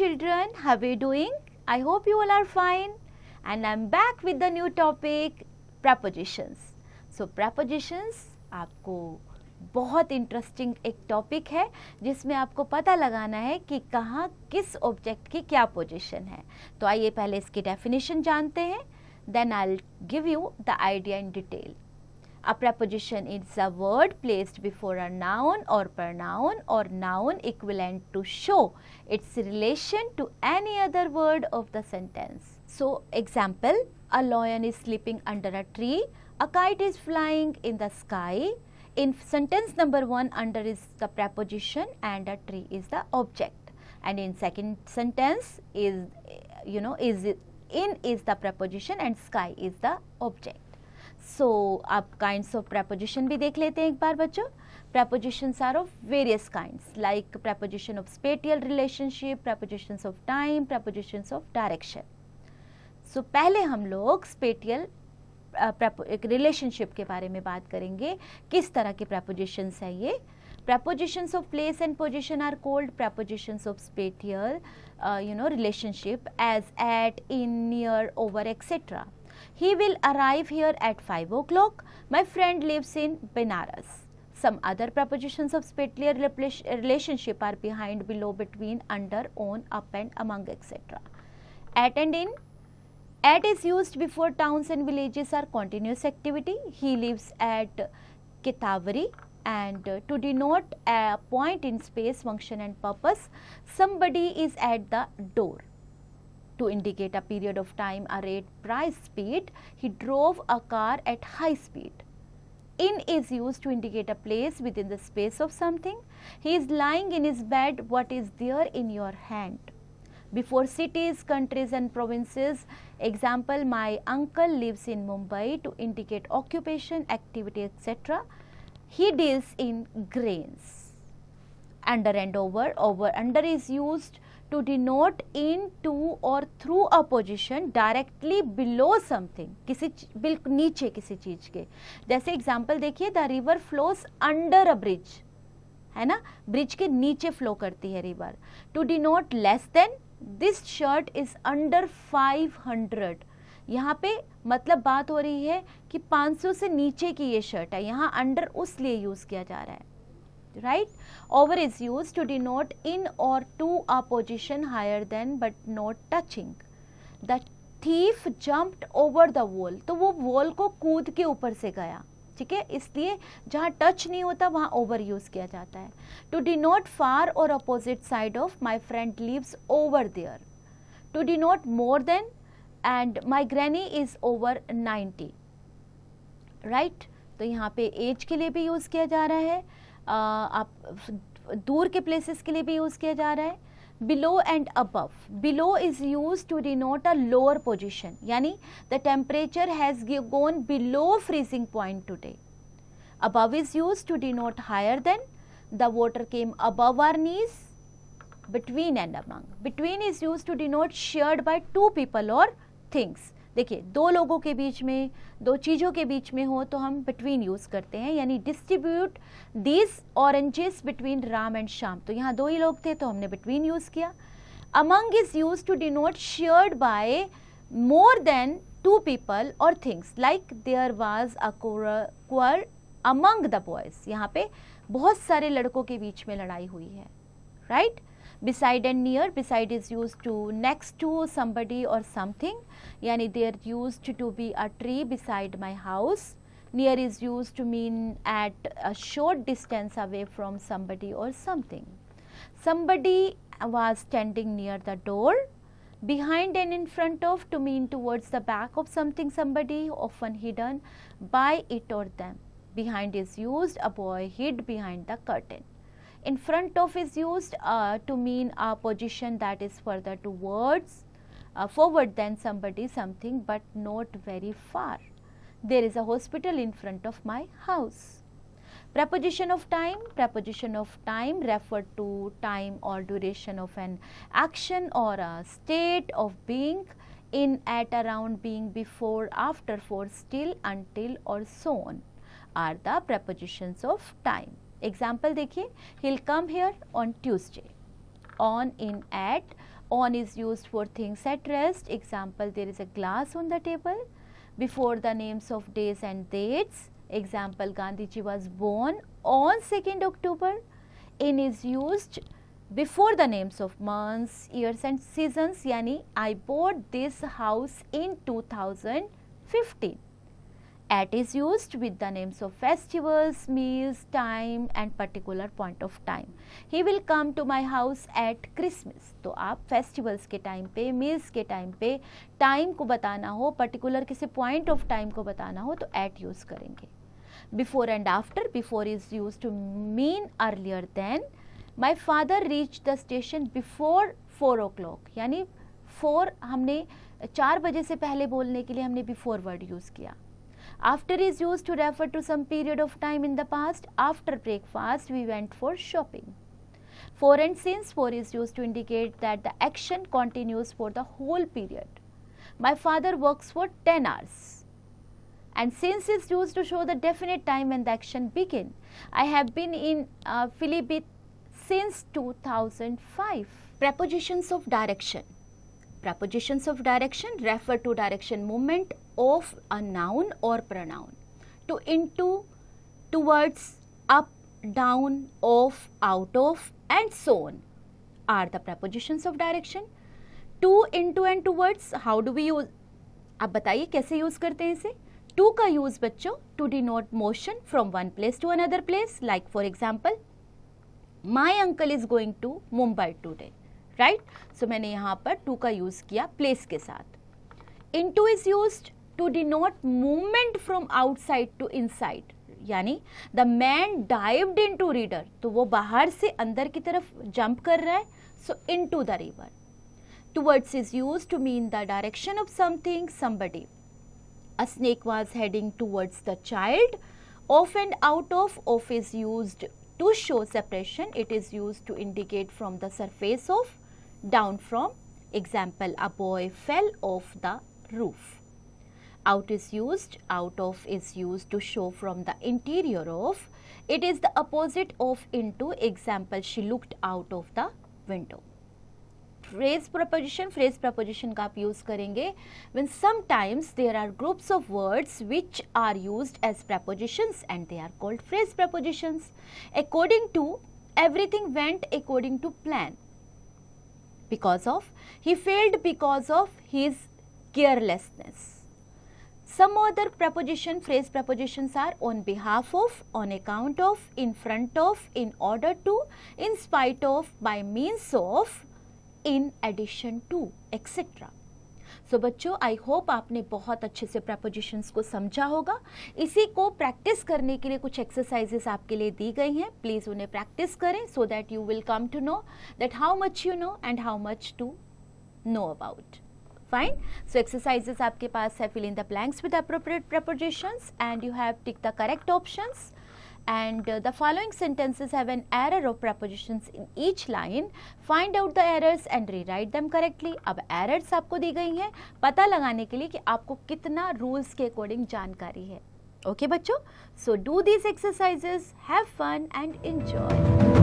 children, how are you doing? I hope you all are fine and I'm back with the new topic prepositions. So prepositions आपको बहुत interesting एक topic है जिसमें आपको पता लगाना है कि कहाँ किस ऑब्जेक्ट की क्या पोजीशन है. तो आइए पहले इसकी डेफिनेशन जानते हैं. Then I'll give you the idea in detail. A preposition is a word placed before a noun or pronoun or noun equivalent to show its relation to any other word of the sentence. So, example, a lion is sleeping under a tree, a kite is flying in the sky. In sentence number 1, under is the preposition and a tree is the object. And in second sentence is in is the preposition and sky is the object. So, आप kinds of preposition भी देख लेते हैं एक बार बच्चों. Prepositions are of various kinds like preposition of spatial relationship, prepositions of time, prepositions of direction. So, पहले हम लोग spatial relationship के बारे में बात करेंगे. किस तरह के prepositions है ये? Prepositions of place and position are called prepositions of spatial relationship as at, in, near, over, etc. He will arrive here at 5 o'clock. My friend lives in Benares. Some other prepositions of spatial relationship are behind, below, between, under, on, up and among, etc. At and in. At is used before towns and villages are continuous activity. He lives at Kitavari. And to denote a point in space, function and purpose, somebody is at the door. To indicate a period of time, a rate, price, speed, he drove a car at high speed. In is used to indicate a place within the space of something. He is lying in his bed. What is there in your hand? Before cities, countries and provinces, example, my uncle lives in Mumbai, to indicate occupation, activity, etc. He deals in grains. Under and over. Over, under is used to denote in, to or through a position directly below something. किसी बिल्कुल नीचे किसी चीज के. जैसे example देखिए, the river flows under a bridge, है ना, ब्रिज के नीचे फ्लो करती है river. To denote less than, this shirt is under 500. यहाँ पे मतलब बात हो रही है कि 500 से नीचे की ये शर्ट है. यहाँ अंडर उस लिए यूज किया जा रहा है. Right. Over is use to denote in or to a position higher than but not touching. The thief jumped over the wall, तो वो वॉल को कूद के ऊपर से गया. ठीक है, इसलिए जहाँ टच नहीं होता वहाँ ओवर यूज किया जाता है. टू डिनोट फार और opposite side of, my friend lives over there. To denote more than, and my granny is over 90. right. तो यहाँ पे एज के लिए भी यूज़ किया जा रहा है. आप दूर के प्लेसेस के लिए भी यूज़ किया जा रहा है. Below and above. Below is use to denote a lower position, यानी the temperature has gone below freezing point today. Above is use to denote higher than. The water came above our knees. between and among. Between is used to denote shared by two people or things. देखिए, दो लोगों के बीच में, दो चीज़ों के बीच में हो तो हम between यूज़ करते हैं, यानी distribute these oranges between Ram and Shyam. तो यहाँ दो ही लोग थे तो हमने between यूज़ किया. Among is used to denote shared by more than two people or things, like there was a quarrel among the boys. यहाँ पे बहुत सारे लड़कों के बीच में लड़ाई हुई है. right. Beside and near. Beside is used to next to somebody or something, yani they are used to be a tree beside my house. Near is used to mean at a short distance away from somebody or something. Somebody was standing near the door. Behind and in front of, to mean towards the back of something, somebody, often hidden by it or them. Behind is used, a boy hid behind the curtain. In front of is used to mean a position that is further towards, forward than somebody, something, but not very far. There is a hospital in front of my house. Preposition of time. Preposition of time refer to time or duration of an action or a state of being, in, at, around, being, before, after, for, still, until or so on are the prepositions of time. Example देखिए, he'll come here on Tuesday. On, in, at, On is used for things at rest. Example, there is a glass on the table. Before the names of days and dates. Example, Gandhiji was born on 2nd October. In is used before the names of months, years and seasons. Yani, I bought this house in 2015. At is used with the names of festivals, meals, time and particular point of time. He will come to my house at Christmas. तो आप festivals के time पे, meals के time पे, time को बताना हो, particular किसी point of time को बताना हो तो at use करेंगे. Before and after, before is used to mean earlier than. My father reached the station before 4 o'clock. यानी 4 हमने 4 बजे से पहले बोलने के लिए हमने before word use किया. After is used to refer to some period of time in the past. After breakfast, we went for shopping. For and since, for is used to indicate that the action continues for the whole period. My father works for 10 hours. And since is used to show the definite time when the action begin. I have been in Philippines since 2005. Prepositions of direction. Prepositions of direction refer to direction movement of a noun or pronoun. To, into, towards, up, down, off, out of and so on are the prepositions of direction. To, into and towards, how do we use? अब बताइए कैसे use करते हैं इसे. To का use बच्चों to denote motion from one place to another place. Like for example, my uncle is going to Mumbai today. Right so मैंने यहाँ पर टू का यूज किया प्लेस के साथ. Into is used to denote movement from outside to inside. यानी the man dived into रीडर, तो वो बाहर से अंदर की तरफ जंप कर रहा है. So into the river. Towards is used to mean the direction of something, somebody. A snake was heading towards the child. Off and out of is used to show separation. It is used to indicate from the surface of, down from. Example, a boy fell off the roof. Out is used, out of is used to show from the interior of. It is the opposite of into. Example, she looked out of the window. Phrase preposition का आप use करेंगे when sometimes there are groups of words which are used as prepositions and they are called phrase prepositions. According to, everything went according to plan. Because of, he failed because of his carelessness. Some other phrase prepositions are on behalf of, on account of, in front of, in order to, in spite of, by means of, in addition to, etc. सो बच्चों, I hope आपने बहुत अच्छे से prepositions को समझा होगा. इसी को प्रैक्टिस करने के लिए कुछ एक्सरसाइजेस आपके लिए दी गई हैं. प्लीज उन्हें प्रैक्टिस करें so that you will come to know that how much you know and how much to know about. Fine. So exercises आपके पास है. Fill in the blanks with appropriate prepositions and you have ticked the correct options. And the following sentences have an error of prepositions in each line. Find out the errors and rewrite them correctly. अब errors आपको दी गई हैं पता लगाने के लिए कि आपको कितना rules के according जानकारी है. Okay बच्चों, so do these exercises, have fun and enjoy.